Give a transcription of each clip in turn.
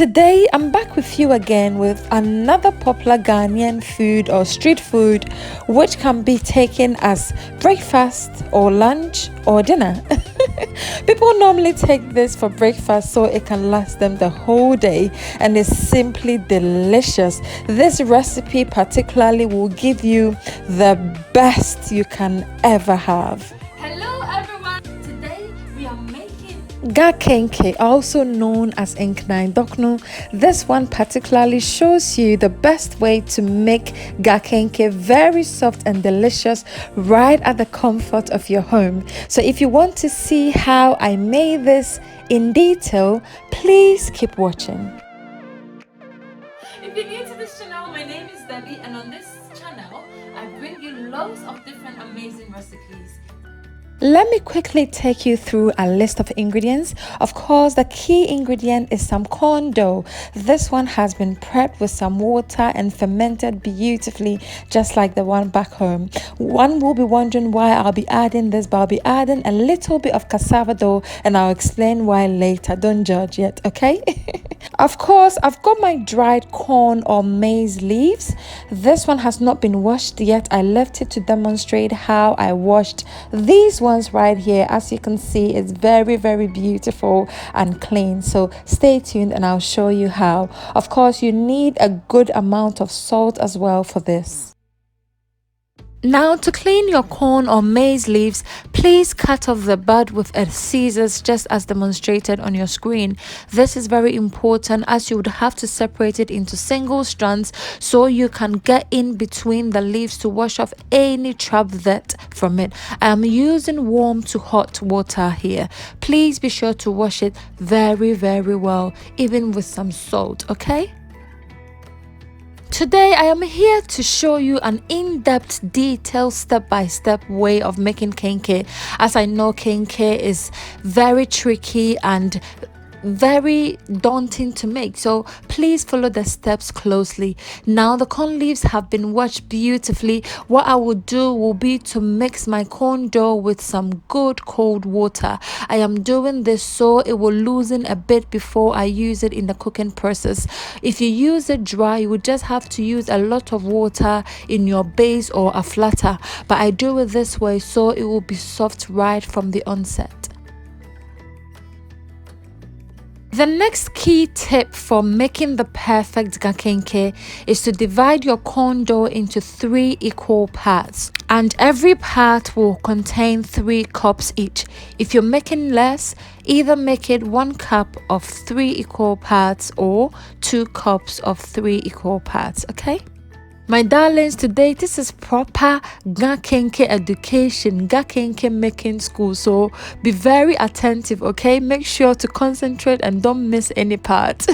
Today I'm back with you again with another popular Ghanaian food or street food which can be taken as breakfast or lunch or dinner. People normally take this for breakfast so it can last them the whole day and it's simply delicious. This recipe particularly will give you the best you can ever have. Hello everyone, today we are making Ga Kenkey, also known as Nknai Dokno. This one particularly shows you the best way to make Ga Kenkey very soft and delicious right at the comfort of your home. So if you want to see how I made this in detail, please keep watching. If you're new to this channel, my name is Debbie, and on this channel I bring you loads of different amazing recipes. Let me quickly take you through a list of ingredients. Of course, the key ingredient is some corn dough. This one has been prepped with some water and fermented beautifully, just like the one back home. One will be wondering why I'll be adding this, but I'll be adding a little bit of cassava dough and I'll explain why later. Don't judge yet, okay? Of course, I've got my dried corn or maize leaves. This one has not been washed yet. I left it to demonstrate how I washed these ones right here. As you can see, it's very beautiful and clean, so stay tuned and I'll show you how. Of course, you need a good amount of salt as well for this. Now, to clean your corn or maize leaves, please cut off the bud with a scissors just as demonstrated on your screen. This is very important as you would have to separate it into single strands so you can get in between the leaves to wash off any trap dirt from it. I am using warm to hot water here. Please be sure to wash it very well, even with some salt, okay? Today I am here to show you an in-depth, detailed, step-by-step way of making kenkey, as I know kenkey is very tricky and very daunting to make, so please follow the steps closely. Now the corn leaves have been washed beautifully. What I will do will be to mix my corn dough with some good cold water. I am doing this so it will loosen a bit before I use it in the cooking process. If you use it dry, you would just have to use a lot of water in your base or a flatter, but I do it this way so it will be soft right from the onset. The next key tip for making the perfect Ga Kenkey is to divide your corn dough into 3 equal parts, and every part will contain 3 cups each. If you're making less, either make it 1 cup of 3 equal parts or 2 cups of 3 equal parts, okay? My darlings, today this is proper Ga Kenkey education, Ga Kenkey making school, so be very attentive, okay? Make sure to concentrate and don't miss any part.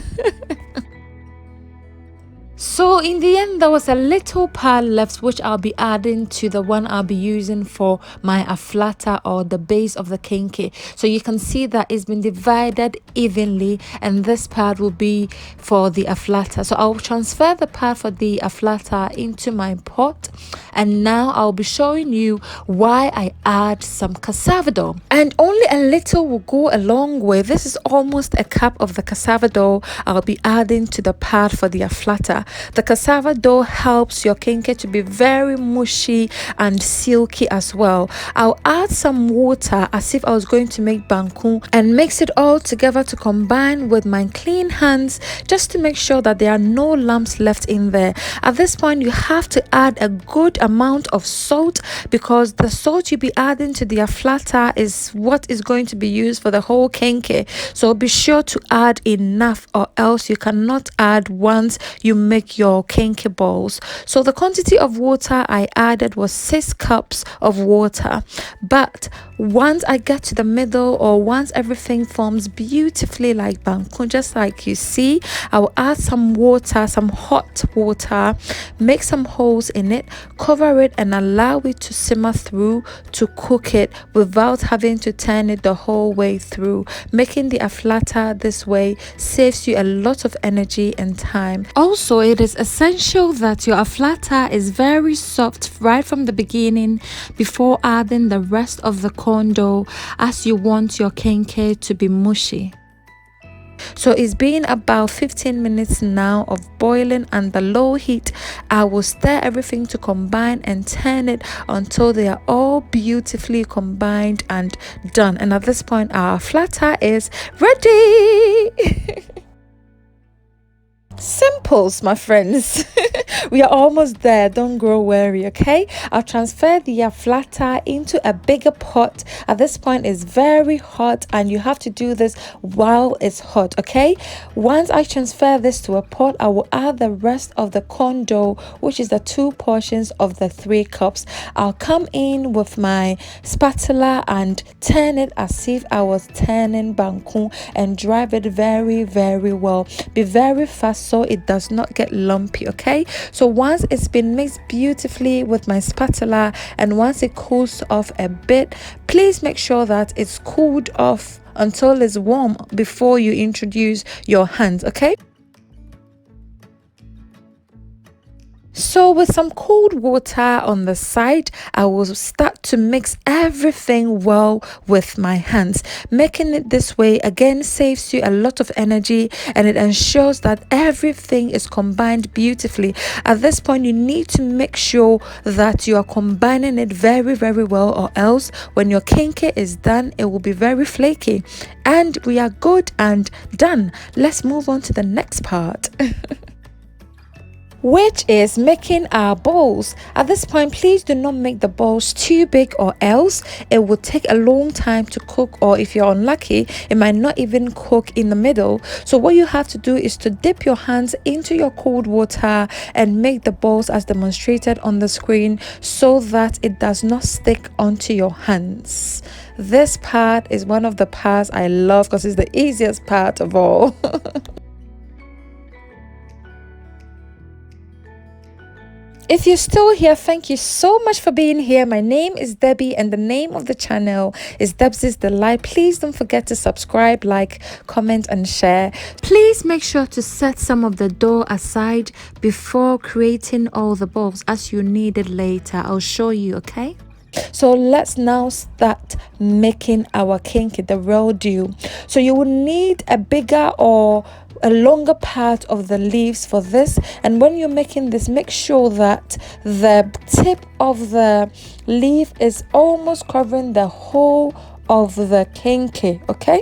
So in the end, there was a little part left which I'll be adding to the one I'll be using for my aflata or the base of the kenkey. So you can see that it's been divided evenly, and this part will be for the aflata. So I'll transfer the part for the aflata into my pot, and now I'll be showing you why I add some cassava dough. And only a little will go a long way. This is almost a cup of the cassava dough I'll be adding to the part for the aflata. The cassava dough helps your kenkey to be very mushy and silky as well. I'll add some water as if I was going to make banku and mix it all together to combine with my clean hands, just to make sure that there are no lumps left in there. At this point, you have to add a good amount of salt, because the salt you'll be adding to the aflata is what is going to be used for the whole kenkey. So be sure to add enough, or else you cannot add once you make your kenkey balls. So the quantity of water I added was 6 cups of water, but once I get to the middle, or once everything forms beautifully like banku, just like you see, I will add some water, some hot water, make some holes in it, cover it and allow it to simmer through to cook it without having to turn it the whole way through. Making the aflata this way saves you a lot of energy and time. Also, it is essential that your aflata is very soft right from the beginning before adding the rest of the corn dough, as you want your kenkey to be mushy. So it's been about 15 minutes now of boiling under low heat. I will stir everything to combine and turn it until they are all beautifully combined and done. And at this point, our flatter is ready. Simples, my friends. We are almost there. Don't grow weary, okay? I'll transfer the flatter into a bigger pot. At this point, it's very hot, and you have to do this while it's hot, okay? Once I transfer this to a pot, I will add the rest of the corn dough, which is the 2 portions of the 3 cups. I'll come in with my spatula and turn it as if I was turning banku and drive it very, very well. Be very fast so it does not get lumpy, okay? So once it's been mixed beautifully with my spatula and once it cools off a bit, please make sure that it's cooled off until it's warm before you introduce your hands, okay? So with some cold water on the side, I will start to mix everything well with my hands. Making it this way again saves you a lot of energy, and it ensures that everything is combined beautifully. At this point, you need to make sure that you are combining it very, very well, or else when your kenkey is done, it will be very flaky. And we are good and done. Let's move on to the next part. Which is making our balls. At this point, please do not make the balls too big, or else it will take a long time to cook, or if you're unlucky, it might not even cook in the middle. So what you have to do is to dip your hands into your cold water and make the balls as demonstrated on the screen, so that it does not stick onto your hands. This part is one of the parts I love because it's the easiest part of all. If you're still here, thank you so much for being here. My name is Debbie and the name of the channel is Debzies Delight. Please don't forget to subscribe, like, comment and share. Please make sure to set some of the dough aside before creating all the balls as you need it later. I'll show you, okay? So let's now start making our kenkey, the real deal. So you will need a bigger or a longer part of the leaves for this, and when you're making this, make sure that the tip of the leaf is almost covering the whole of the kenkey, okay?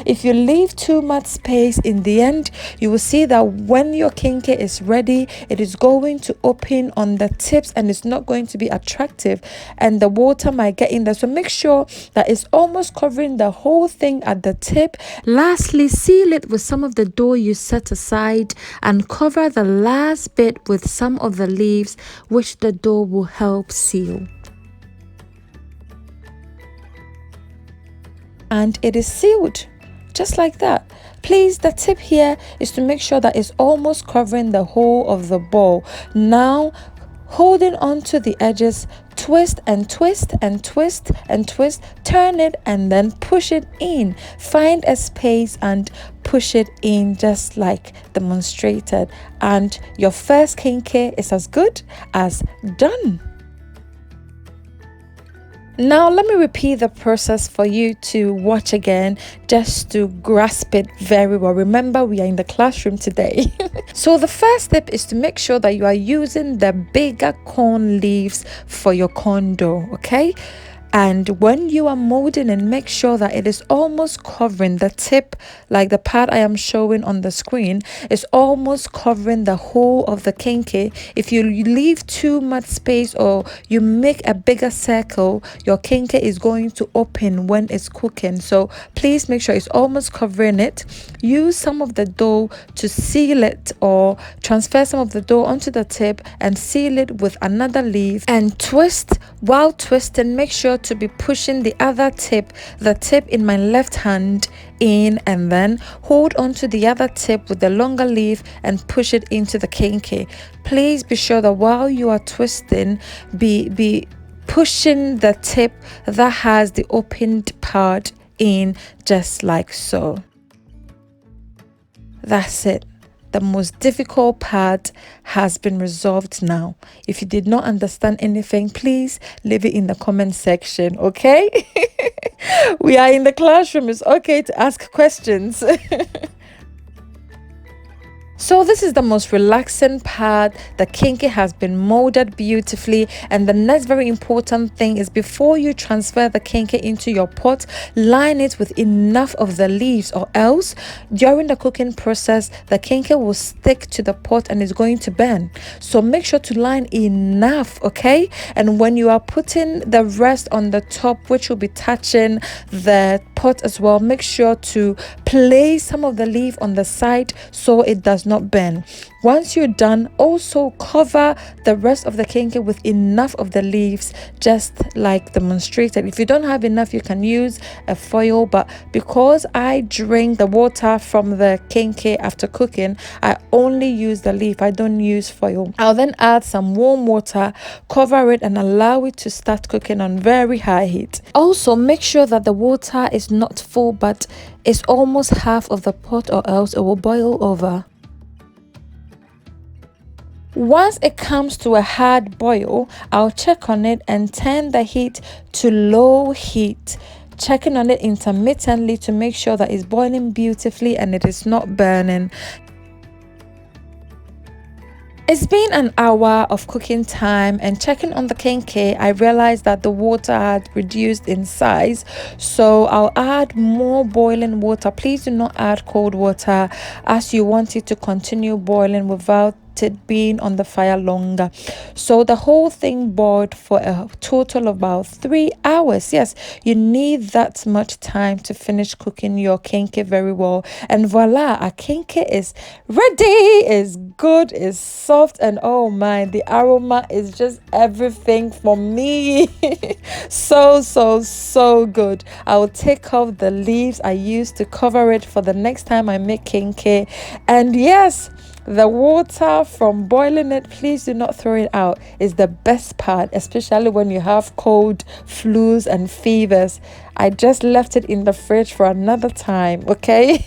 If you leave too much space in the end, you will see that when your kenkey is ready, it is going to open on the tips and it's not going to be attractive, and the water might get in there. So make sure that it's almost covering the whole thing at the tip. Lastly, seal it with some of the dough you set aside and cover the last bit with some of the leaves, which the dough will help seal. And it is sealed just like that. Please, the tip here is to make sure that it's almost covering the whole of the ball. Now, holding on to the edges, twist and twist and twist and twist, turn it and then push it in. Find a space and push it in just like demonstrated, and your first kenkey is as good as done. Now let me repeat the process for you to watch again, just to grasp it very well. Remember, we are in the classroom today. So the first step is to make sure that you are using the bigger corn leaves for your corn dough, okay? And when you are molding it, make sure that it is almost covering the tip, like the part I am showing on the screen, is almost covering the whole of the kenkey. If you leave too much space or you make a bigger circle, your kenkey is going to open when it's cooking. So please make sure it's almost covering it. Use some of the dough to seal it, or transfer some of the dough onto the tip and seal it with another leaf and twist. While twisting, make sure to be pushing the other tip, the tip in my left hand, in, and then hold on to the other tip with the longer leaf and push it into the kenkey. Please be sure that while you are twisting, be pushing the tip that has the opened part in, just like so. That's it. The most difficult part has been resolved now. If you did not understand anything, please leave it in the comment section, okay? We are in the classroom. It's okay to ask questions. So this is the most relaxing part. The kenkey has been molded beautifully, and the next very important thing is before you transfer the kenkey into your pot, line it with enough of the leaves, or else during the cooking process the kenkey will stick to the pot and is going to burn. So make sure to line enough, okay? And when you are putting the rest on the top, which will be touching the pot as well, make sure to place some of the leaf on the side so it does not burn. Once you're done, also cover the rest of the kenkey with enough of the leaves, just like demonstrated. If you don't have enough, you can use a foil, but because I drink the water from the kenkey after cooking, I only use the leaf. I don't use foil. I'll then add some warm water, cover it, and allow it to start cooking on very high heat. Also, make sure that the water is not full but is almost half of the pot, or else it will boil over. Once it comes to a hard boil, I'll check on it and turn the heat to low heat, checking on it intermittently to make sure that it's boiling beautifully and it is not burning. It's been an hour of cooking time, and checking on the kenkey, I realized that the water had reduced in size, so I'll add more boiling water. Please do not add cold water, as you want it to continue boiling without it being on the fire longer. So the whole thing boiled for a total of about 3 hours. Yes, you need that much time to finish cooking your kenkey very well, and voila, our kenkey is ready. Is good, is soft, and oh my, the aroma is just everything for me. So good. I will take off the leaves I used to cover it for the next time I make kenkey. And yes, the water from boiling it, please do not throw it out, is the best part, especially when you have cold, flus and fevers. I just left it in the fridge for another time, okay?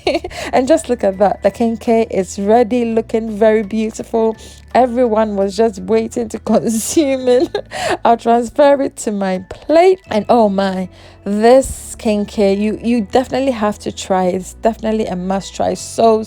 And just look at that. The kenkey is ready, looking very beautiful. Everyone was just waiting to consume it. I'll transfer it to my plate, and oh my, this kenkey, you definitely have to try. It's definitely a must try. So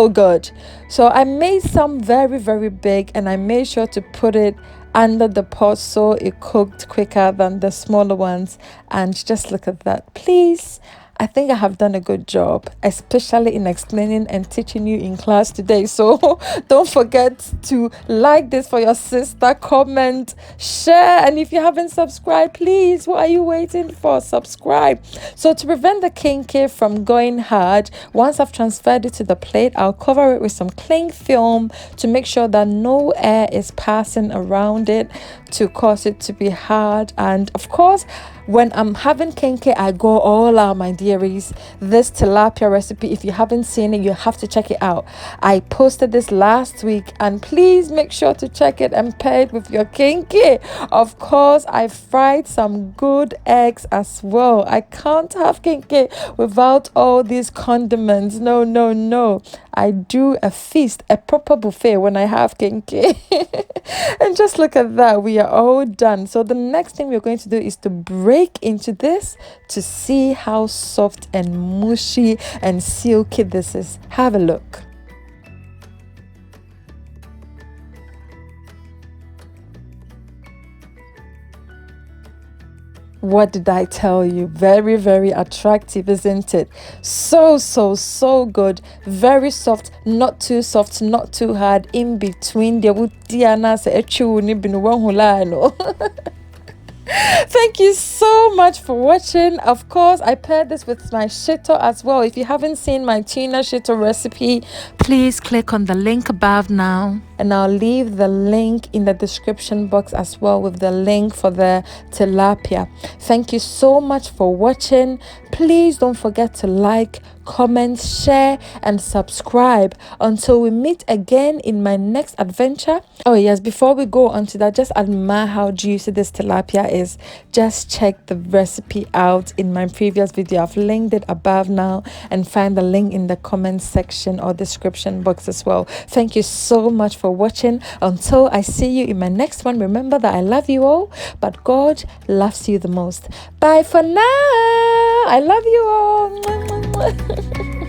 good. So I made some very big, and I made sure to put it under the pot so it cooked quicker than the smaller ones. And just look at that, please. I think I have done a good job, especially in explaining and teaching you in class today. So don't forget to like this for your sister, comment, share, and if you haven't subscribed, please, what are you waiting for? Subscribe. So to prevent the kenkey from going hard, once I've transferred it to the plate, I'll cover it with some cling film to make sure that no air is passing around it to cause it to be hard. And of course, when I'm having kenkey, I go all out, my dearies. This tilapia recipe, if you haven't seen it, you have to check it out. I posted this last week, and please make sure to check it and pair it with your kenkey. Of course, I fried some good eggs as well. I can't have kenkey without all these condiments. No. I do a feast, a proper buffet when I have kenkey. And just look at that, we are all done. So the next thing we're going to do is to break into this to see how soft and mushy and silky this is. Have a look. What did I tell you? Very attractive, isn't it? So good. Very soft, not too soft, not too hard, in between. The Diana said, Thank you so much for watching. Of course, I paired this with my shito as well. If you haven't seen my tuna shito recipe, please click on the link above now, and I'll leave the link in the description box as well with the link for the tilapia. Thank you so much for watching. Please don't forget to like, comment, share, and subscribe. Until we meet again in my next adventure. Oh yes, before we go on to that, just admire how juicy this tilapia is. Just check the recipe out in my previous video. I've linked it above now, and find the link in the comment section or description box as well. Thank you so much for watching. Until I see you in my next one, remember that I love you all, but God loves you the most. Bye for now. I love you all.